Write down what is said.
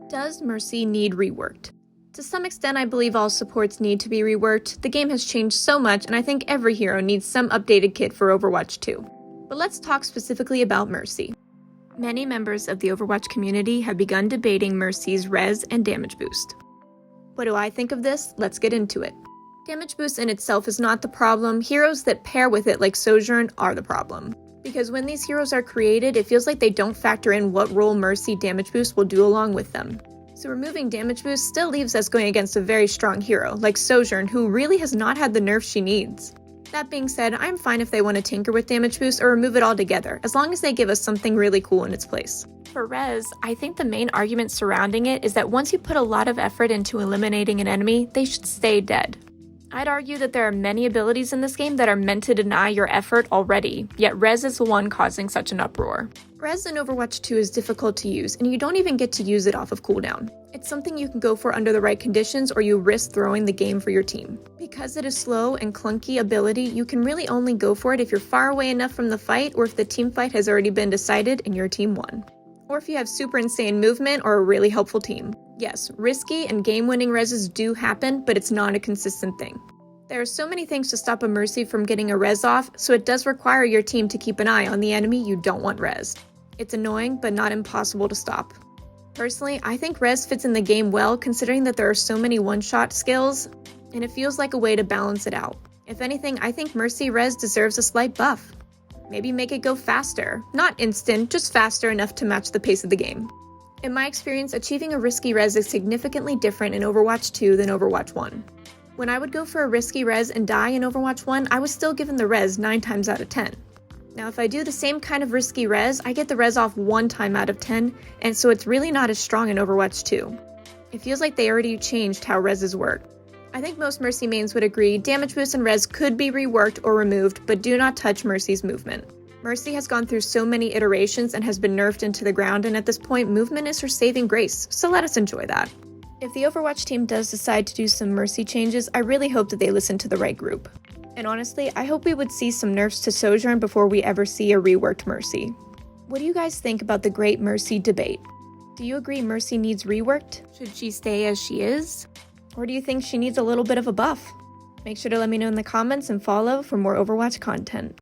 Does Mercy need reworked? To some extent, I believe all supports need to be reworked. The game has changed so much, and I think every hero needs some updated kit for Overwatch 2. But let's talk specifically about Mercy. Many members of the Overwatch community have begun debating Mercy's res and damage boost. What do I think of this? Let's get into it. Damage boost in itself is not the problem. Heroes that pair with it, like Sojourn, are the problem. Because when these heroes are created, it feels like they don't factor in what role Mercy damage boost will do along with them. So removing damage boost still leaves us going against a very strong hero, like Sojourn, who really has not had the nerfs she needs. That being said, I'm fine if they want to tinker with damage boost or remove it altogether, as long as they give us something really cool in its place. For res, I think the main argument surrounding it is that once you put a lot of effort into eliminating an enemy, they should stay dead. I'd argue that there are many abilities in this game that are meant to deny your effort already, yet res is the one causing such an uproar. Res in Overwatch 2 is difficult to use, and you don't even get to use it off of cooldown. It's something you can go for under the right conditions, or you risk throwing the game for your team. Because it is slow and clunky ability, you can really only go for it if you're far away enough from the fight, or if the team fight has already been decided and your team won. Or if you have super insane movement or a really helpful team. Yes, risky and game-winning reses do happen, but it's not a consistent thing. There are so many things to stop a Mercy from getting a res off, so it does require your team to keep an eye on the enemy you don't want res. It's annoying, but not impossible to stop. Personally, I think res fits in the game well, considering that there are so many one-shot skills, and it feels like a way to balance it out. If anything, I think Mercy res deserves a slight buff. Maybe make it go faster. Not instant, just faster enough to match the pace of the game. In my experience, achieving a risky res is significantly different in Overwatch 2 than Overwatch 1. When I would go for a risky res and die in Overwatch 1, I was still given the res 9 times out of 10. Now if I do the same kind of risky res, I get the res off 1 time out of 10, and so it's really not as strong in Overwatch 2. It feels like they already changed how reses work. I think most Mercy mains would agree damage boost and res could be reworked or removed, but do not touch Mercy's movement. Mercy has gone through so many iterations and has been nerfed into the ground, and at this point, movement is her saving grace, so let us enjoy that. If the Overwatch team does decide to do some Mercy changes, I really hope that they listen to the right group. And honestly, I hope we would see some nerfs to Sojourn before we ever see a reworked Mercy. What do you guys think about the great Mercy debate? Do you agree Mercy needs reworked? Should she stay as she is? Or do you think she needs a little bit of a buff? Make sure to let me know in the comments and follow for more Overwatch content.